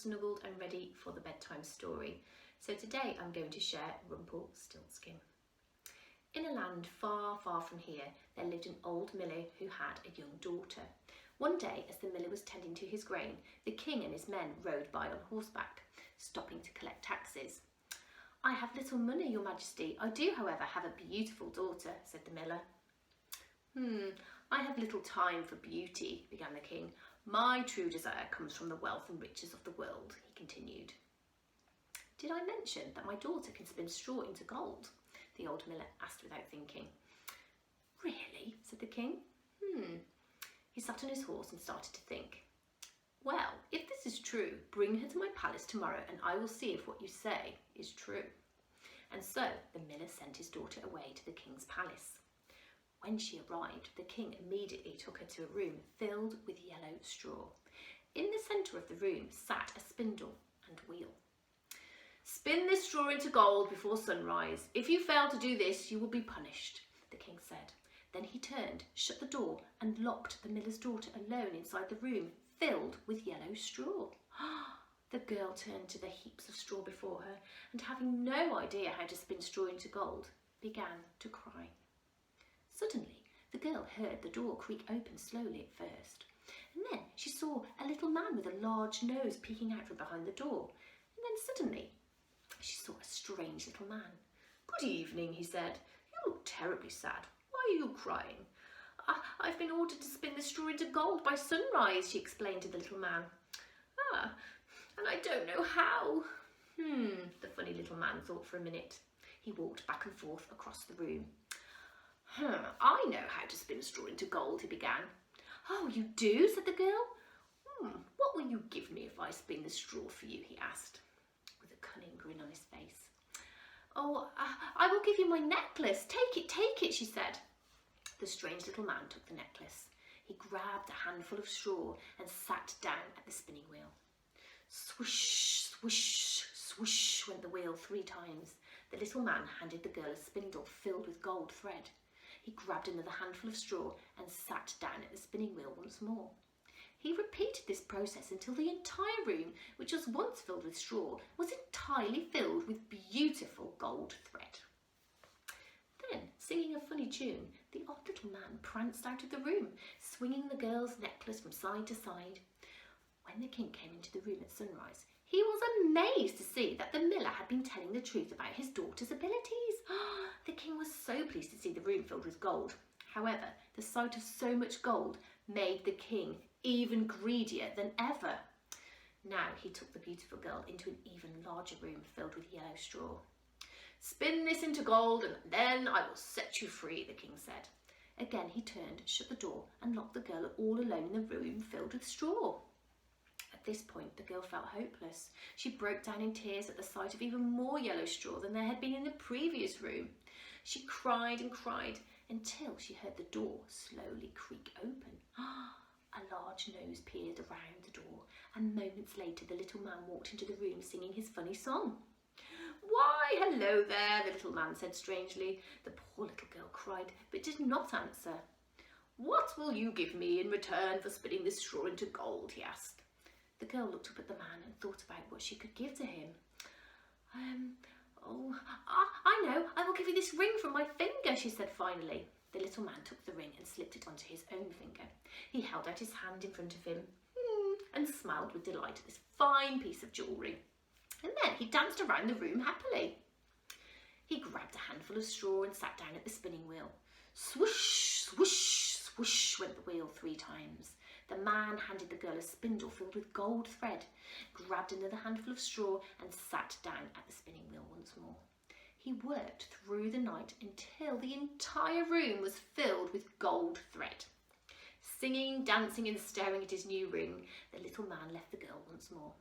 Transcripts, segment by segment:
snuggled and ready for the bedtime story. So today I'm going to share Rumpelstiltskin. In a land far, far from here, there lived an old miller who had a young daughter. One day, as the miller was tending to his grain, the king and his men rode by on horseback, stopping to collect taxes. "I have little money, your majesty. I do, however, have a beautiful daughter," said the miller. "I have little time for beauty," began the king. "My true desire comes from the wealth and riches of the world," he continued. "Did I mention that my daughter can spin straw into gold?" the old miller asked without thinking. "Really?" said the king. He sat on his horse and started to think. "Well, if this is true, bring her to my palace tomorrow and I will see if what you say is true." And so the miller sent his daughter away to the king's palace. When she arrived, the king immediately took her to a room filled with yellow straw. In the centre of the room sat a spindle and wheel. "Spin this straw into gold before sunrise. If you fail to do this, you will be punished," the king said. Then he turned, shut the door and locked the miller's daughter alone inside the room filled with yellow straw. The girl turned to the heaps of straw before her and, having no idea how to spin straw into gold, began to cry. Suddenly, the girl heard the door creak open slowly at first, and then she saw a little man with a large nose peeking out from behind the door, and then suddenly she saw a strange little man. "Good evening," he said. "You look terribly sad. Why are you crying?" "I've been ordered to spin the straw into gold by sunrise," she explained to the little man. And I don't know how." The funny little man thought for a minute. He walked back and forth across the room. "I know how to spin straw into gold," he began. "Oh, you do?" said the girl. "What will you give me if I spin the straw for you?" he asked, with a cunning grin on his face. "Oh, I will give you my necklace. Take it," she said. The strange little man took the necklace. He grabbed a handful of straw and sat down at the spinning wheel. Swish, swish, swish went the wheel 3 times. The little man handed the girl a spindle filled with gold thread. He grabbed another handful of straw and sat down at the spinning wheel once more. He repeated this process until the entire room, which was once filled with straw, was entirely filled with beautiful gold thread. Then, singing a funny tune, the odd little man pranced out of the room, swinging the girl's necklace from side to side. When the king came into the room at sunrise, he was amazed to see that the miller had been telling the truth about his daughter's abilities. The king was so pleased to see the room filled with gold. However, the sight of so much gold made the king even greedier than ever. Now he took the beautiful girl into an even larger room filled with yellow straw. "Spin this into gold and then I will set you free," the king said. Again he turned, shut the door and locked the girl all alone in the room filled with straw. At this point, the girl felt hopeless. She broke down in tears at the sight of even more yellow straw than there had been in the previous room. She cried and cried until she heard the door slowly creak open. A large nose peered around the door, and moments later the little man walked into the room singing his funny song. "Why, hello there," the little man said strangely. The poor little girl cried, but did not answer. "What will you give me in return for spinning this straw into gold?" he asked. The girl looked up at the man and thought about what she could give to him. I know, I will give you this ring from my finger," she said finally. The little man took the ring and slipped it onto his own finger. He held out his hand in front of him and smiled with delight at this fine piece of jewellery. And then he danced around the room happily. He grabbed a handful of straw and sat down at the spinning wheel. Swoosh, swoosh, swoosh went the wheel 3 times. The man handed the girl a spindle filled with gold thread, grabbed another handful of straw and sat down at the spinning wheel once more. He worked through the night until the entire room was filled with gold thread. Singing, dancing and staring at his new ring, the little man left the girl once more.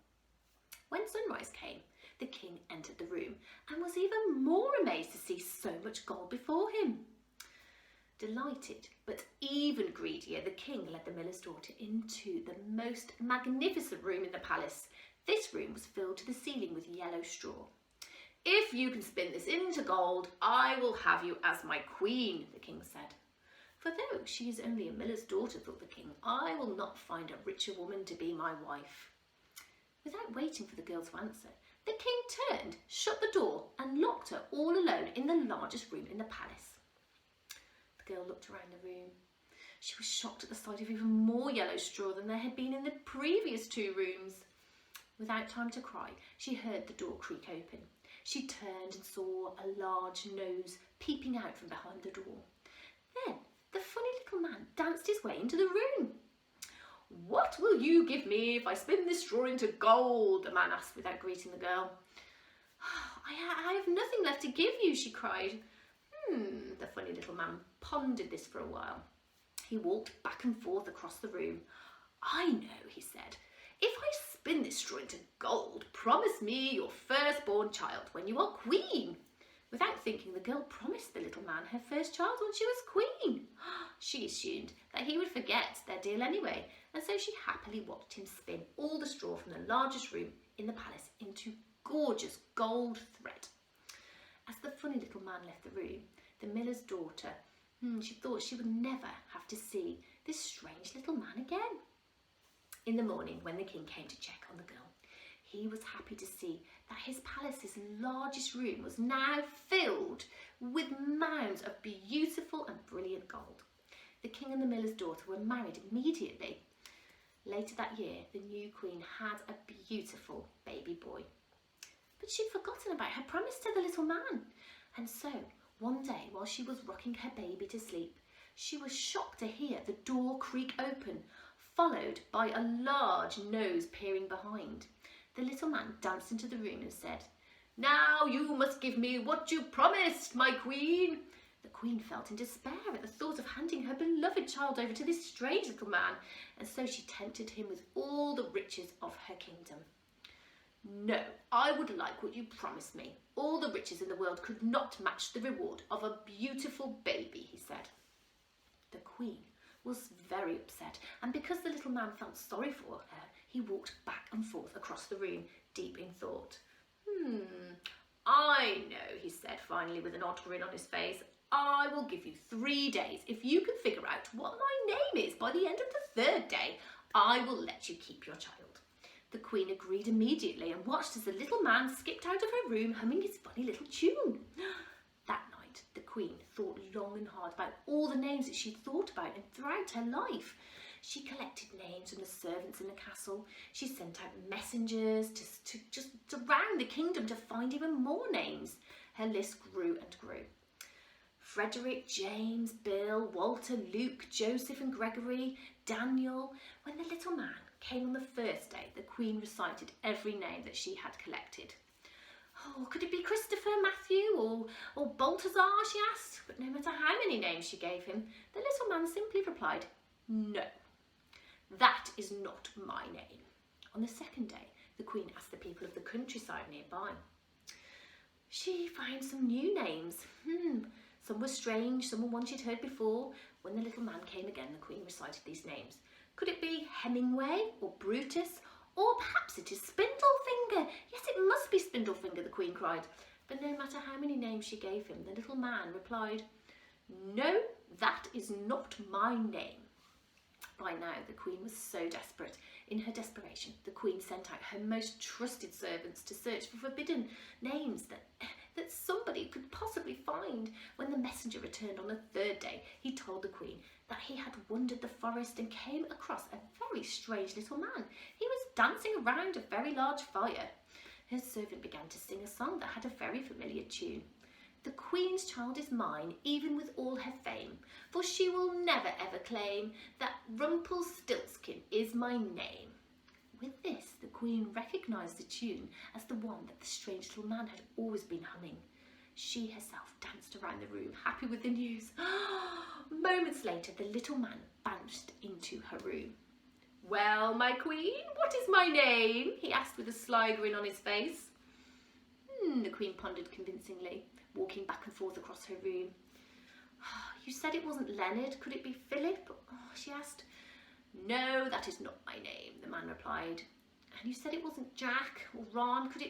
When sunrise came, the king entered the room and was even more amazed to see so much gold before him. Delighted, but even greedier, the king led the miller's daughter into the most magnificent room in the palace. This room was filled to the ceiling with yellow straw. "If you can spin this into gold, I will have you as my queen," the king said. "For though she is only a miller's daughter," thought the king, "I will not find a richer woman to be my wife." Without waiting for the girl to answer, the king turned, shut the door and locked her all alone in the largest room in the palace. The girl looked around the room. She was shocked at the sight of even more yellow straw than there had been in the previous 2 rooms. Without time to cry, she heard the door creak open. She turned and saw a large nose peeping out from behind the door. Then the funny little man danced his way into the room. "What will you give me if I spin this straw into gold?" the man asked without greeting the girl. I have nothing left to give you," she cried. The funny little man pondered this for a while. He walked back and forth across the room. "I know," he said. "If I spin this straw into gold, promise me your firstborn child when you are queen." Without thinking, the girl promised the little man her first child when she was queen. She assumed that he would forget their deal anyway, and so she happily watched him spin all the straw from the largest room in the palace into gorgeous gold thread. As the funny little man left the room, the miller's daughter, she thought she would never have to see this strange little man again. In the morning, when the king came to check on the girl, he was happy to see that his palace's largest room was now filled with mounds of beautiful and brilliant gold. The king and the miller's daughter were married immediately. Later that year, the new queen had a beautiful baby boy. But she'd forgotten about her promise to the little man. And so, one day, while she was rocking her baby to sleep, she was shocked to hear the door creak open, followed by a large nose peering behind. The little man danced into the room and said, "Now you must give me what you promised, my queen." The queen felt in despair at the thought of handing her beloved child over to this strange little man, and so she tempted him with all the riches of her kingdom. "No, I would like what you promised me. All the riches in the world could not match the reward of a beautiful baby," he said. The queen was very upset, and because the little man felt sorry for her, he walked back and forth across the room, deep in thought. "I know," he said finally with an odd grin on his face. "I will give you 3 days. If you can figure out what my name is by the end of the 3rd day, I will let you keep your child." The queen agreed immediately and watched as the little man skipped out of her room humming his funny little tune. That night, the queen thought long and hard about all the names that she'd thought about and throughout her life. She collected names from the servants in the castle. She sent out messengers to round the kingdom to find even more names. Her list grew and grew. Frederick, James, Bill, Walter, Luke, Joseph and Gregory, Daniel. When the little man came on the 1st day, the queen recited every name that she had collected. "Oh, could it be Christopher, Matthew or Balthazar?" she asked. But no matter how many names she gave him, the little man simply replied, "No, that is not my name." On the 2nd day, the queen asked the people of the countryside nearby. She found some new names. Some were strange, some were ones she'd heard before. When the little man came again, the queen recited these names. Could it be Hemingway or Brutus? Or perhaps it is Spindlefinger. Yes, it must be Spindlefinger, the queen cried. But no matter how many names she gave him, the little man replied, "No, that is not my name." By now, the queen was so desperate. In her desperation, the queen sent out her most trusted servants to search for forbidden names that somebody could possibly find. When the messenger returned on the 3rd day, he told the queen that he had wandered the forest and came across a very strange little man. He was dancing around a very large fire. Her servant began to sing a song that had a very familiar tune. "The queen's child is mine, even with all her fame, for she will never ever claim that Rumpelstiltskin is my name." With this, the queen recognised the tune as the one that the strange little man had always been humming. She herself danced around the room, happy with the news. Moments later, the little man bounced into her room. "Well, my queen, what is my name?" he asked with a sly grin on his face. The queen pondered convincingly, walking back and forth across her room. "You said it wasn't Leonard. Could it be Philip?" she asked. "No, that is not my name," the man replied. "And you said it wasn't Jack or Ron. Could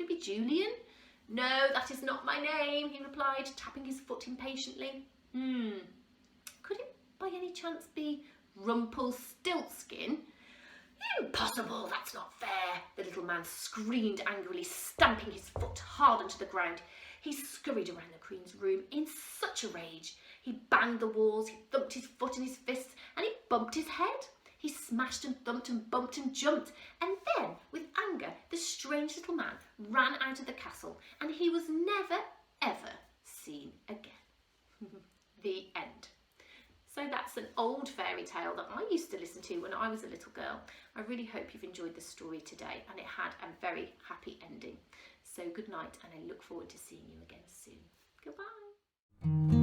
it be Julian?" "No, that is not my name," he replied, tapping his foot impatiently. "Could it by any chance be Rumpelstiltskin?" Impossible, that's not fair, the little man screamed angrily, stamping his foot hard onto the ground. He scurried around the Queen's room in such a rage. He banged the walls, he thumped his foot in his fists, and he bumped his head. He smashed and thumped and bumped and jumped, and then, with anger, the strange little man ran out of the castle, and he was never, ever seen again. The end. So that's an old fairy tale that I used to listen to when I was a little girl. I really hope you've enjoyed the story today, and it had a very happy ending. So good night, and I look forward to seeing you again soon. Goodbye.